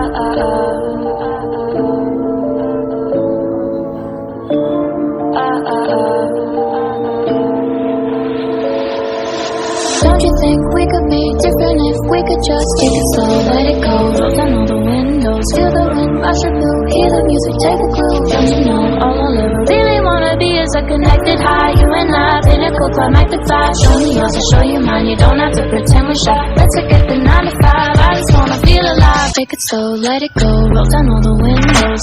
Don't you think we could be different if we could just take it slow, let it go, roll down all the windows, feel the wind rush your blue, hear the music, take a clue. Don't you know all I'll ever really wanna be is a connected high, you and I, pinnacle, climactic vibe. Show me yours, I'll show you mine, you don't have to pretend we're shy. Let's forget the 9 to 5, I just wanna feel alive. Take it slow, let it go, roll down all the windows.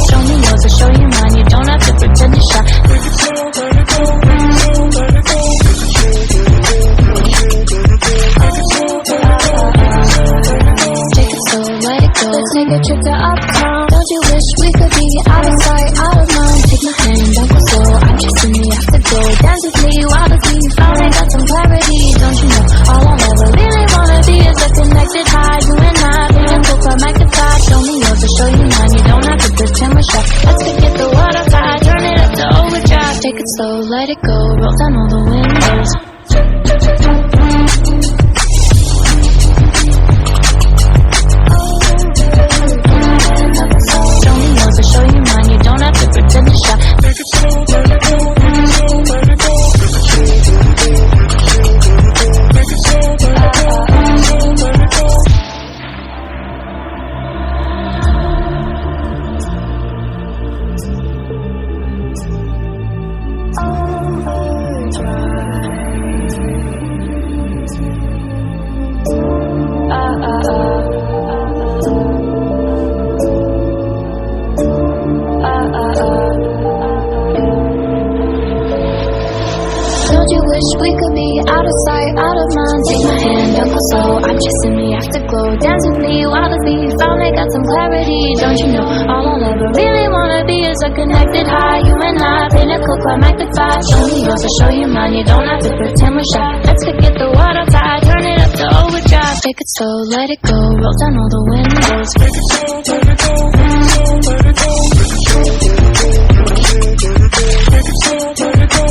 Show me yours, I'll show you mine, you don't have to pretend you're shy. Take it slow, let it go. Let's take a trip to uptown. Don't you wish we could be out of sight, out of mind? Take my hand, don't go slow, I'm chasing me after go. Dance with me, wild with me, finally got some clarity. Don't you know, all I'll ever really wanna be is a connected high, you and I, pinnacle, climactic vibe. Show me yours, I'll show you mine, you don't have to pretend we're shy. Let's forget the world outside, turn it up to overdrive. Take it slow, let it go, roll down all the windows. Show me yours, I'll show you mine, you don't have to pretend you're shy. Take it slow, let it go, let it go. Take it slow, let it go, let it go. Don't you wish we could be out of sight, out of mind? Take my hand, don't go slow, I'm chasing the afterglow. Dance with me, wild with me, finally got some clarity. Don't you know, all I'll ever really wanna be is a connected high, you and I, pinnacle, climactic vibe. Show me yours, I'll show you mine, you don't have to pretend we're shy. Let's forget the world outside, turn it up to overdrive. Take it slow, let it go, roll down all the windows. Take it slow, let it go, let it go. Take it slow, let it go.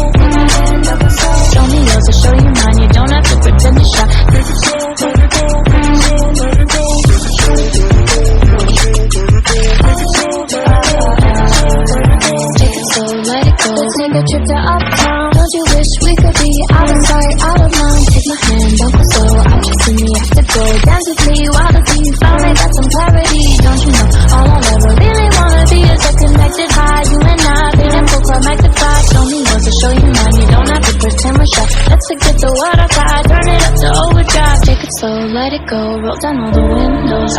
Show me yours, I'll show you mine, you don't have to pretend you're shy. Take it slow, let it go, let it go. Take it slow, let it go. Let's take a trip to uptown. Don't you wish we could be out of sight, out of mind? Take my hand, don't go slow, I'm chasing the afterglow. Dance with me, wild with me, finally got some clarity. Don't you know, all I'll ever really wanna be is a connected high, you and I, pinnacle, climactic vibe. Show me yours, I'll show you mine, you don't have to pretend we're shy. Let's forget the world outside, turn it up to overdrive. Take it slow, let it go, roll down all the windows.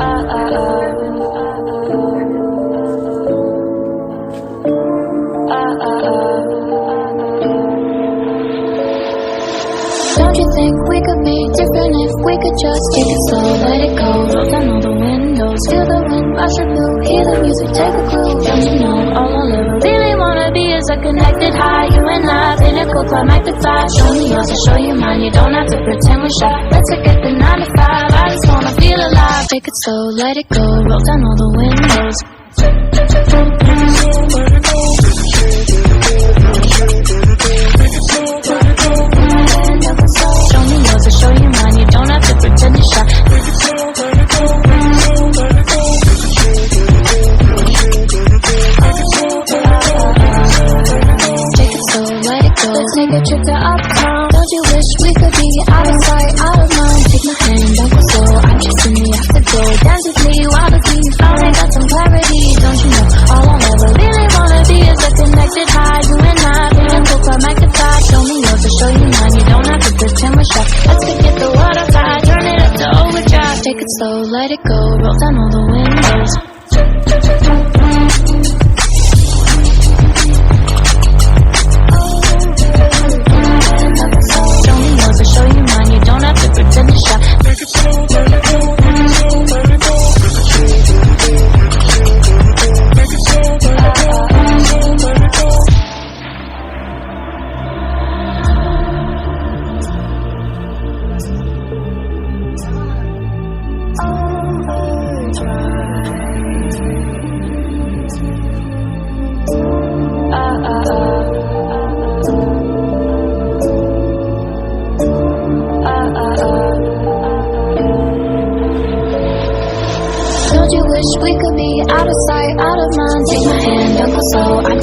Don't you think we could be different if we could just take it slow, let it go, roll down all the windows, feel the wind rush your blue, hear the music, take a clue. Don't you know, all I'll ever really wanna be is a connected high, you and I, pinnacle, climactic vibe. Show me yours, I'll show you mine, you don't have to pretend we're shy. Let's forget the 9 to 5, I just wanna feel alive. Take it slow, let it go, roll down all the windows. Show me yours, I'll show you mine, you don't have to pretend you're shy. Take it slow, let it go, let it go. Take it slow, let it go. Let's take a trip to uptown. Don't you wish we could be out of sight, out of mind? Take my hand, don't go slow, I'm chasing the afterglow. Dance with me, wild with me, finally got some clarity. Don't you know, all I'll ever really wanna be is a connected high, you and I, pinnacle, climactic vibe. Show me yours, I'll show you mine, you don't have to pretend we're shy. Let's forget the world outside, turn it up to overdrive. Take it slow, let it go, roll down all the windows. Show me yours, I'll show you mine, you don't have to pretend you're shy. Take it slow, let it go, let it go. Take it slow, let it go, let it go. Overdrive.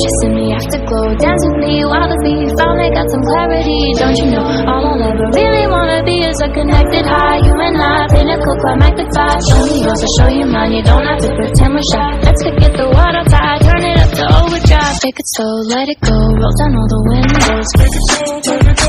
chasing me afterglow. Dance with me while the beat finally got some clarity. Don't you know, all I'll ever really wanna be is a connected high. You and I, pinnacle, climactify. Show me yours, I'll show you mine. You don't have to pretend we're shy. Let's forget the water tide, turn it up to overdrive. Take it slow, let it go, roll down all the windows. Take it slow, take it slow.